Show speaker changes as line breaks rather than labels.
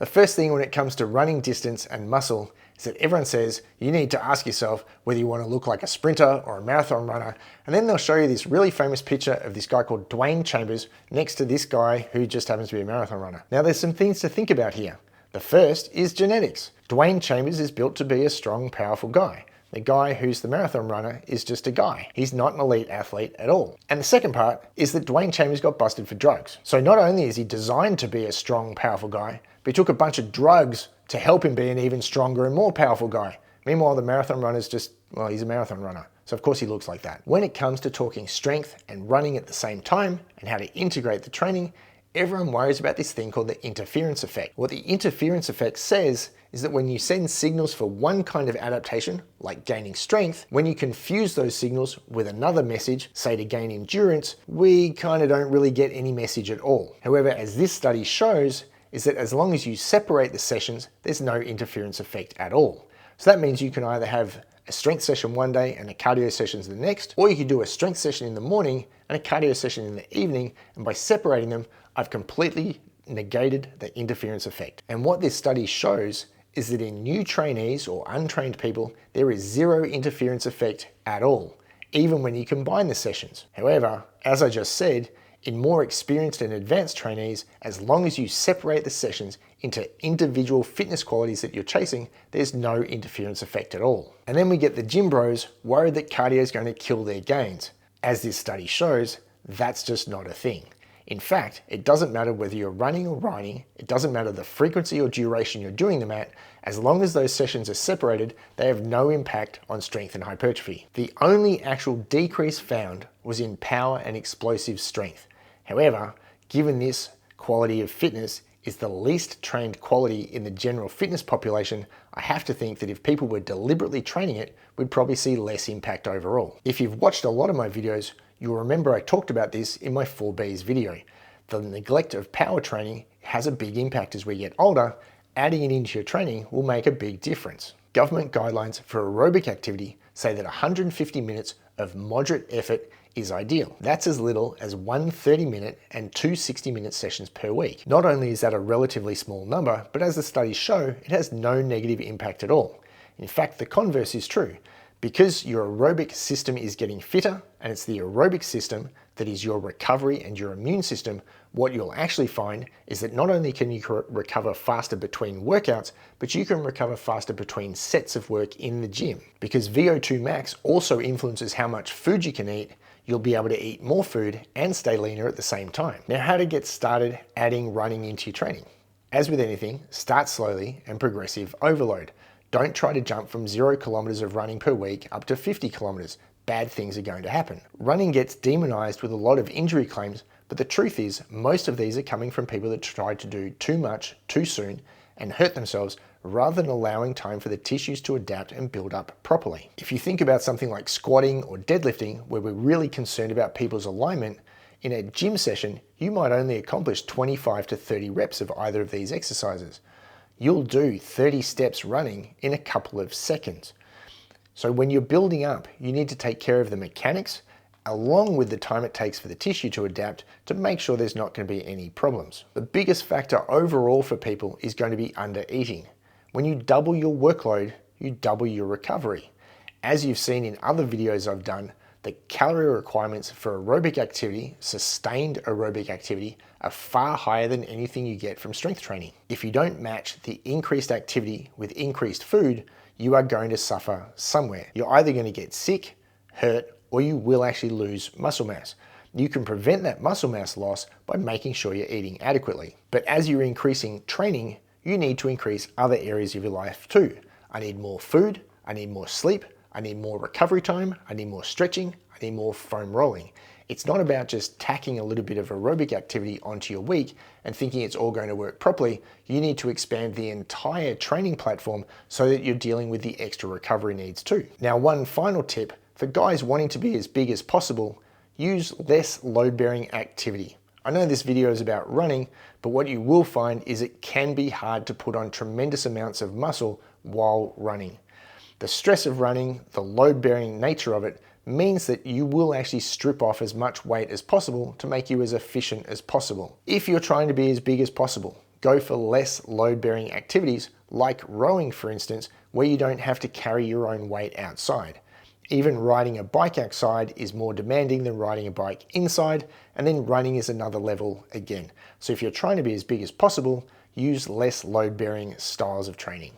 The first thing when it comes to running distance and muscle is that everyone says you need to ask yourself whether you want to look like a sprinter or a marathon runner, and then they'll show you this really famous picture of this guy called Dwayne Chambers next to this guy who just happens to be a marathon runner. Now there's some things to think about here. The first is genetics. Dwayne Chambers is built to be a strong, powerful guy. The guy who's the marathon runner is just a guy. He's not an elite athlete at all. And the second part is that Dwayne Chambers got busted for drugs. So not only is he designed to be a strong, powerful guy, but he took a bunch of drugs to help him be an even stronger and more powerful guy. Meanwhile, the marathon runner's just, well, he's a marathon runner. So of course he looks like that. When it comes to talking strength and running at the same time and how to integrate the training, everyone worries about this thing called the interference effect. What the interference effect says is that when you send signals for one kind of adaptation, like gaining strength, when you confuse those signals with another message, say to gain endurance, we kind of don't really get any message at all. However, as this study shows, is that as long as you separate the sessions, there's no interference effect at all. So that means you can either have a strength session one day and a cardio session the next, or you could do a strength session in the morning and a cardio session in the evening, and by separating them, I've completely negated the interference effect. And what this study shows is that in new trainees or untrained people, there is zero interference effect at all, even when you combine the sessions. However, as I just said, in more experienced and advanced trainees, as long as you separate the sessions into individual fitness qualities that you're chasing, there's no interference effect at all. And then we get the gym bros worried that cardio is going to kill their gains. As this study shows, that's just not a thing. In fact, it doesn't matter whether you're running or riding, it doesn't matter the frequency or duration you're doing them at, as long as those sessions are separated, they have no impact on strength and hypertrophy. The only actual decrease found was in power and explosive strength. However, given this quality of fitness is the least trained quality in the general fitness population, I have to think that if people were deliberately training it, we'd probably see less impact overall. If you've watched a lot of my videos, you'll remember I talked about this in my 4Bs video. The neglect of power training has a big impact as we get older. Adding it into your training will make a big difference. Government guidelines for aerobic activity say that 150 minutes of moderate effort is ideal. That's as little as 1 30-minute and 2 60-minute sessions per week. Not only is that a relatively small number, but as the studies show, it has no negative impact at all. In fact, the converse is true. Because your aerobic system is getting fitter, and it's the aerobic system that is your recovery and your immune system, what you'll actually find is that not only can you recover faster between workouts, but you can recover faster between sets of work in the gym. Because VO2 max also influences how much food you can eat, you'll be able to eat more food and stay leaner at the same time. Now, how to get started adding running into your training? As with anything, start slowly and progressive overload. Don't try to jump from 0 kilometers of running per week up to 50 kilometers. Bad things are going to happen. Running gets demonized with a lot of injury claims, but the truth is most of these are coming from people that try to do too much too soon and hurt themselves rather than allowing time for the tissues to adapt and build up properly. If you think about something like squatting or deadlifting, where we're really concerned about people's alignment, in a gym session, you might only accomplish 25 to 30 reps of either of these exercises. You'll do 30 steps running in a couple of seconds. So when you're building up, you need to take care of the mechanics along with the time it takes for the tissue to adapt to make sure there's not going to be any problems. The biggest factor overall for people is going to be under eating. When you double your workload, you double your recovery. As you've seen in other videos I've done, the calorie requirements for aerobic activity, sustained aerobic activity, are far higher than anything you get from strength training. If you don't match the increased activity with increased food, you are going to suffer somewhere. You're either going to get sick, hurt, or you will actually lose muscle mass. You can prevent that muscle mass loss by making sure you're eating adequately. But as you're increasing training, you need to increase other areas of your life too. I need more food, I need more sleep, I need more recovery time, I need more stretching, I need more foam rolling. It's not about just tacking a little bit of aerobic activity onto your week and thinking it's all going to work properly. You need to expand the entire training platform so that you're dealing with the extra recovery needs too. Now, one final tip for guys wanting to be as big as possible, use less load-bearing activity. I know this video is about running, but what you will find is it can be hard to put on tremendous amounts of muscle while running. The stress of running, the load-bearing nature of it, means that you will actually strip off as much weight as possible to make you as efficient as possible. If you're trying to be as big as possible, go for less load-bearing activities like rowing, for instance, where you don't have to carry your own weight outside. Even riding a bike outside is more demanding than riding a bike inside, and then running is another level again. So if you're trying to be as big as possible, use less load-bearing styles of training.